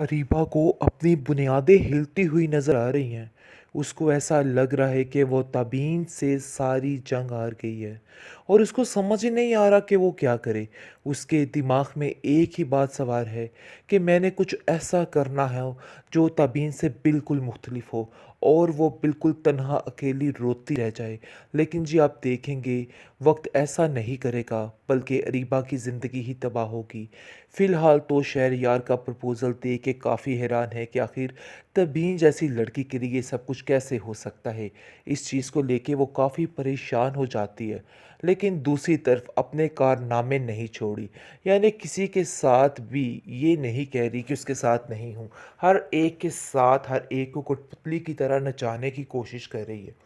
अरीबा को अपनी बुनियादें हिलती हुई नज़र आ रही हैं। उसको ऐसा लग रहा है कि वो तबीन से सारी जंग हार गई है और उसको समझ ही नहीं आ रहा कि वो क्या करे। उसके दिमाग में एक ही बात सवार है कि मैंने कुछ ऐसा करना है जो तबीन से बिल्कुल मुख्तलिफ हो और वो बिल्कुल तन्हा अकेली रोती रह जाए। लेकिन जी आप देखेंगे वक्त ऐसा नहीं करेगा बल्कि अरीबा की ज़िंदगी ही तबाह होगी। फ़िलहाल तो शहरयार का प्रपोज़ल देख के काफ़ी हैरान है कि आखिर तबीन जैसी लड़की के लिए ये सब कुछ कैसे हो सकता है। इस चीज़ को लेके वो काफ़ी परेशान हो जाती है, लेकिन दूसरी तरफ अपने कारनामे नहीं छोड़ी। यानी किसी के साथ भी ये नहीं कह रही कि उसके साथ नहीं हूँ। हर एक के साथ हर एक को कठपुतली की तरह नचाने की कोशिश कर रही है।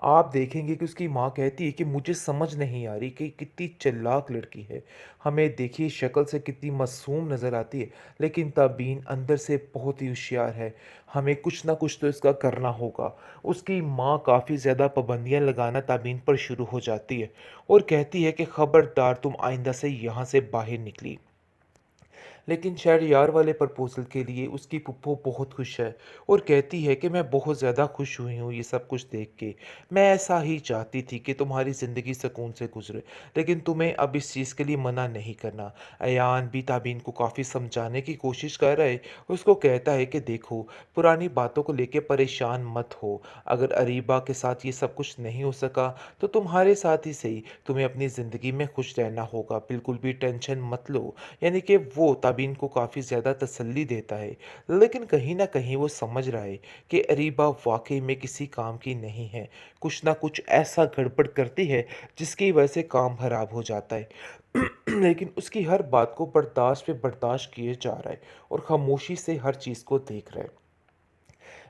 आप देखेंगे कि उसकी माँ कहती है कि मुझे समझ नहीं आ रही कि कितनी चालाक लड़की है। हमें देखिए शक्ल से कितनी मासूम नज़र आती है, लेकिन तबीन अंदर से बहुत ही होशियार है। हमें कुछ ना कुछ तो इसका करना होगा। उसकी माँ काफ़ी ज़्यादा पाबंदियाँ लगाना तबीन पर शुरू हो जाती है और कहती है कि खबरदार तुम आइंदा से यहाँ से बाहर निकली। लेकिन शहरयार वाले प्रपोज़ल के लिए उसकी फूफो बहुत खुश है और कहती है कि मैं बहुत ज़्यादा खुश हुई हूँ ये सब कुछ देख के। मैं ऐसा ही चाहती थी कि तुम्हारी ज़िंदगी सुकून से गुजरे, लेकिन तुम्हें अब इस चीज़ के लिए मना नहीं करना। अयान भी ताबीन को काफ़ी समझाने की कोशिश कर रहा है। उसको कहता है कि देखो, पुरानी बातों को लेके परेशान मत हो। अगर अरीबा के साथ ये सब कुछ नहीं हो सका तो तुम्हारे साथ ही सही, तुम्हें अपनी ज़िंदगी में खुश रहना होगा। बिल्कुल भी टेंशन मत लो। यानी कि वो ताबीन को काफ़ी ज़्यादा तसल्ली देता है, लेकिन कहीं न कहीं वो समझ रहा है कि अरीबा वाक़ई में किसी काम की नहीं है। कुछ न कुछ ऐसा गड़बड़ करती है जिसकी वजह से काम ख़राब हो जाता है। लेकिन उसकी हर बात को बर्दाश्त पे बर्दाश्त किए जा रहा है और ख़ामोशी से हर चीज़ को देख रहा है।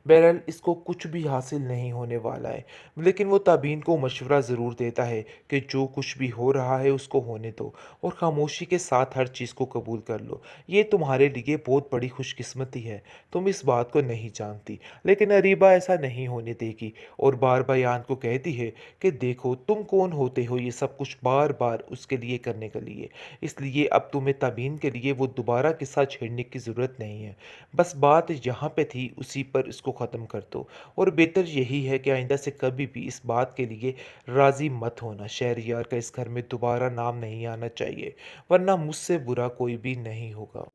बहरहाल इसको कुछ भी हासिल नहीं होने वाला है, लेकिन वो ताबीन को मशवरा ज़रूर देता है कि जो कुछ भी हो रहा है उसको होने दो और ख़ामोशी के साथ हर चीज़ को कबूल कर लो। ये तुम्हारे लिए बहुत बड़ी खुशकिस्मती है। तुम इस बात को नहीं जानती, लेकिन अरीबा ऐसा नहीं होने देगी और बार-बार यान को कहती है कि देखो तुम कौन होते हो ये सब कुछ बार-बार उसके लिए करने के लिए। इसलिए अब तुम्हें ताबीन के लिए वो दोबारा किस्सा छेड़ने की ज़रूरत नहीं है। बस बात जहाँ पे थी उसी पर इसको ख़त्म कर दो और बेहतर यही है कि आइंदा से कभी भी इस बात के लिए राज़ी मत होना। शहरयार का इस घर में दोबारा नाम नहीं आना चाहिए, वरना मुझसे बुरा कोई भी नहीं होगा।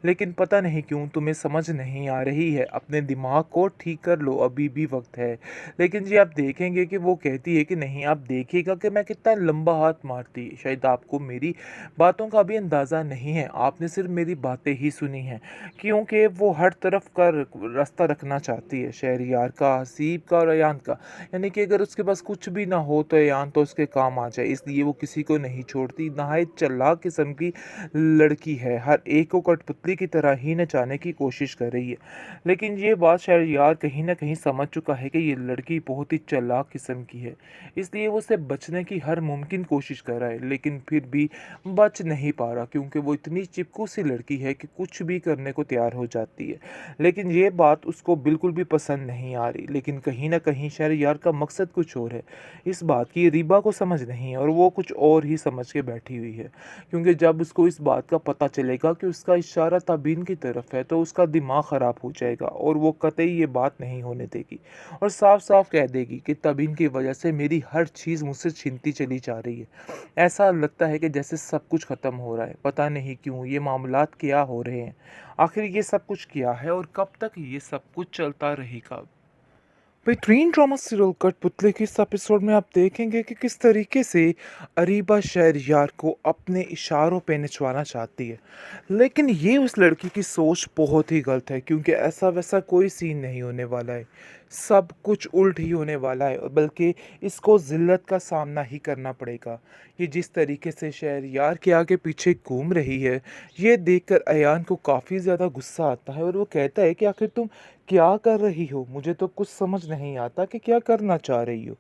लेकिन पता नहीं क्यों तुम्हें समझ नहीं आ रही है। अपने दिमाग को ठीक कर लो, अभी भी वक्त है। लेकिन जी आप देखेंगे कि वो कहती है कि नहीं, आप देखिएगा कि मैं कितना लंबा हाथ मारती। शायद आपको मेरी बातों का भी अंदाज़ा नहीं है, आपने सिर्फ मेरी बातें ही सुनी हैं। क्योंकि वो हर तरफ का रास्ता रखना चाहती है, शहरयार का, हसीब का और अयान का। यानी कि अगर उसके पास कुछ भी ना हो तो अयान तो उसके काम आ जाए, इसलिए वो किसी को नहीं छोड़ती। नहायत चालाक किस्म की लड़की है, हर एक को कठपुतली की तरह ही नचाने की कोशिश कर रही है। लेकिन ये बात शहरयार कहीं ना कहीं समझ चुका है कि ये लड़की बहुत ही चालाक किस्म की है, इसलिए वो उससे बचने की हर मुमकिन कोशिश कर रहा है, लेकिन फिर भी बच नहीं पा रहा क्योंकि वो इतनी चिपकू सी लड़की है कि कुछ भी करने को तैयार हो जाती है। लेकिन ये बात उसको बिल्कुल भी पसंद नहीं आ रही, लेकिन कहीं न कहीं शहरयार का मकसद कुछ और है। इस बात की रीबा को समझ नहीं है और वो कुछ और ही समझ के बैठी हुई है। क्योंकि जब उसको इस बात का पता चलेगा कि उसका इशारा तबीन की तरफ है, तो उसका दिमाग ख़राब हो जाएगा और वो कतई ये बात नहीं होने देगी और साफ-साफ कह देगी कि तबीन की वजह से मेरी हर चीज़ मुझसे छीनती चली जा रही है। ऐसा लगता है कि जैसे सब कुछ ख़त्म हो रहा है। पता नहीं क्यों ये मामलात क्या हो रहे हैं। आखिर ये सब कुछ क्या है और कब तक ये सब कुछ चलता रहेगा? बेहतरीन ड्रामा सीरियल कठपुतली के इस एपिसोड में आप देखेंगे कि किस तरीके से अरीबा शहरयार को अपने इशारों पे नचवाना चाहती है, लेकिन ये उस लड़की की सोच बहुत ही गलत है क्योंकि ऐसा वैसा कोई सीन नहीं होने वाला है। सब कुछ उल्ट ही होने वाला है और बल्कि इसको जिल्लत का सामना ही करना पड़ेगा। ये जिस तरीके से शहरयार के आगे पीछे घूम रही है, ये देखकर अयान को काफ़ी ज़्यादा गुस्सा आता है और वो कहता है कि आखिर तुम क्या कर रही हो? मुझे तो कुछ समझ नहीं आता कि क्या करना चाह रही हो।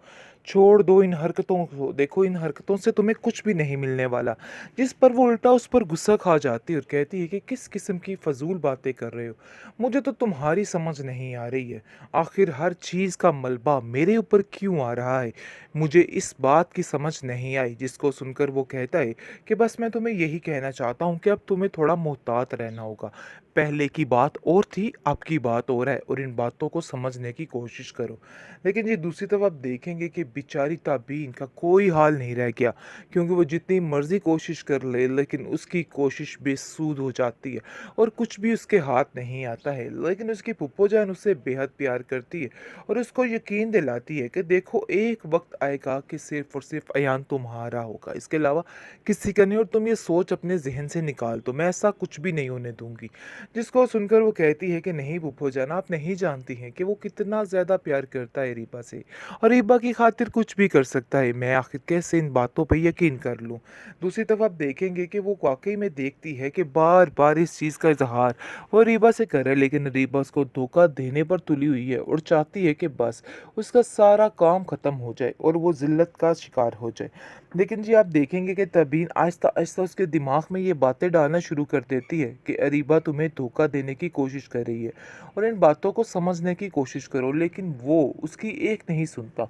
छोड़ दो इन हरकतों को, देखो इन हरकतों से तुम्हें कुछ भी नहीं मिलने वाला। जिस पर वो उल्टा उस पर गुस्सा खा जाती है और कहती है कि किस किस्म की फ़ज़ूल बातें कर रहे हो? मुझे तो तुम्हारी समझ नहीं आ रही है। आखिर हर चीज़ का मलबा मेरे ऊपर क्यों आ रहा है? मुझे इस बात की समझ नहीं आई। जिसको सुनकर वो कहता है कि बस मैं तुम्हें यही कहना चाहता हूँ कि अब तुम्हें थोड़ा मोहतात रहना होगा। पहले की बात और थी, अब की बात और है और इन बातों को समझने की कोशिश करो। लेकिन ये दूसरी तरफ आप देखेंगे कि बेचारी ताबीन का कोई हाल नहीं रह गया, क्योंकि वो जितनी मर्ज़ी कोशिश कर ले लेकिन उसकी कोशिश बेसूद हो जाती है और कुछ भी उसके हाथ नहीं आता है। लेकिन उसकी फूफो जान उससे बेहद प्यार करती है और उसको यकीन दिलाती है कि देखो एक वक़्त आएगा कि सिर्फ़ और सिर्फ़ अयान तुम्हारा होगा, इसके अलावा किसी का नहीं, और तुम ये सोच अपने ज़हन से निकाल दो, मैं ऐसा कुछ भी नहीं होने दूँगी। जिसको सुनकर वो कहती है कि नहीं फूफो जान, आप नहीं जानती हैं कि वो कितना ज़्यादा प्यार करता है रीबा से और रीबा की खातिर कुछ भी कर सकता है। मैं आखिर कैसे इन बातों पे यकीन कर लूँ। दूसरी तरफ आप देखेंगे कि वो वाकई में देखती है कि बार बार इस चीज़ का इजहार वो रीबा से करे, लेकिन रीबा उसको धोखा देने पर तुली हुई है और चाहती है कि बस उसका सारा काम ख़त्म हो जाए और वो ज़िल्लत का शिकार हो जाए। लेकिन जी आप देखेंगे कि तबीन आहिस्ता आहिस्ता उसके दिमाग में ये बातें डालना शुरू कर देती है कि अरीबा तुम्हें धोखा देने की कोशिश कर रही है और इन बातों को समझने की कोशिश करो। लेकिन वो उसकी एक नहीं सुनता,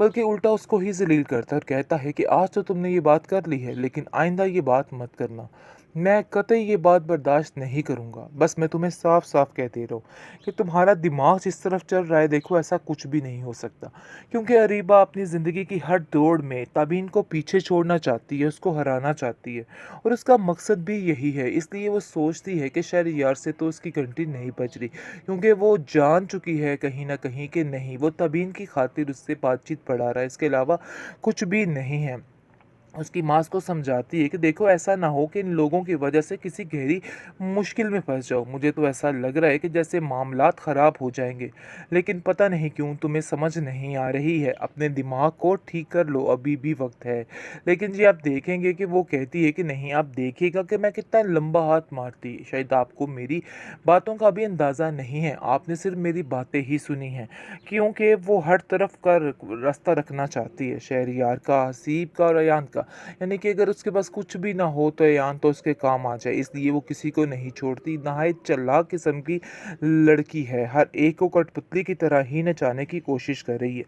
बल्कि उल्टा उसको ही जलील करता है और कहता है कि आज तो तुमने ये बात कर ली है, लेकिन आइंदा ये बात मत करना। मैं कतई ये बात बर्दाश्त नहीं करूँगा। बस मैं तुम्हें साफ साफ कह दे रहा हूँ कि तुम्हारा दिमाग जिस तरफ चल रहा है, देखो ऐसा कुछ भी नहीं हो सकता, क्योंकि अरीबा अपनी ज़िंदगी की हर दौड़ में तबीन को पीछे छोड़ना चाहती है, उसको हराना चाहती है और उसका मकसद भी यही है। इसलिए वो सोचती है कि शायद यार से तो उसकी घंटी नहीं बज रही, क्योंकि वो जान चुकी है कहीं न कहीं कि नहीं, वो तबीन की खातिर उससे बातचीत बढ़ा रहा है, इसके अलावा कुछ भी नहीं है। उसकी माँ उसको समझाती है कि देखो ऐसा ना हो कि इन लोगों की वजह से किसी गहरी मुश्किल में फंस जाओ। मुझे तो ऐसा लग रहा है कि जैसे मामलात ख़राब हो जाएंगे, लेकिन पता नहीं क्यों तुम्हें समझ नहीं आ रही है। अपने दिमाग को ठीक कर लो, अभी भी वक्त है। लेकिन जी आप देखेंगे कि वो कहती है कि नहीं, आप देखिएगा कि मैं कितना लंबा हाथ मारती। शायद आपको मेरी बातों का भी अंदाज़ा नहीं है, आपने सिर्फ मेरी बातें ही सुनी हैं, क्योंकि वो हर तरफ का रास्ता रखना चाहती है, शहरियार का, हसीब का और अयान का। यानी कि अगर उसके पास कुछ भी ना हो तो अयान तो उसके काम आ जाए, इसलिए वो किसी को नहीं छोड़ती। नहायत चालाक किस्म की लड़की है, हर एक को कठपुतली की तरह ही नचाने की कोशिश कर रही है।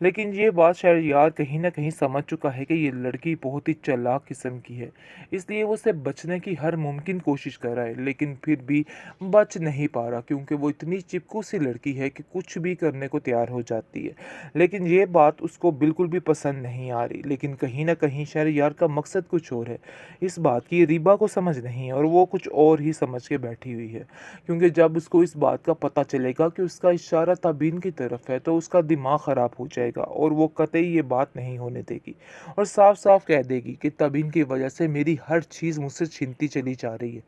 लेकिन ये बात शहरयार कहीं ना कहीं समझ चुका है कि ये लड़की बहुत ही चालाक किस्म की है, इसलिए वो उससे बचने की हर मुमकिन कोशिश कर रहा है, लेकिन फिर भी बच नहीं पा रहा, क्योंकि वो इतनी चिपकू सी लड़की है कि कुछ भी करने को तैयार हो जाती है। लेकिन ये बात उसको बिल्कुल भी पसंद नहीं आ रही, लेकिन कहीं न कहीं शहरयार का मकसद कुछ और है। इस बात की रीबा को समझ नहीं है और वो कुछ और ही समझ के बैठी हुई है। क्योंकि जब उसको इस बात का पता चलेगा कि उसका इशारा तबीन की तरफ है, तो उसका दिमाग ख़राब हो जाएगा और वो कतई ये बात नहीं होने देगी और साफ-साफ कह देगी कि तबीन की वजह से मेरी हर चीज़ मुझसे छीनती चली जा रही है।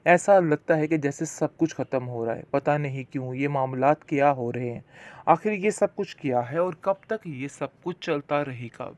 ऐसा लगता है कि जैसे सब कुछ ख़त्म हो रहा है। पता नहीं क्यों ये मामलात क्या हो रहे हैं। आखिर ये सब कुछ क्या है और कब तक ये सब कुछ चलता रहेगा?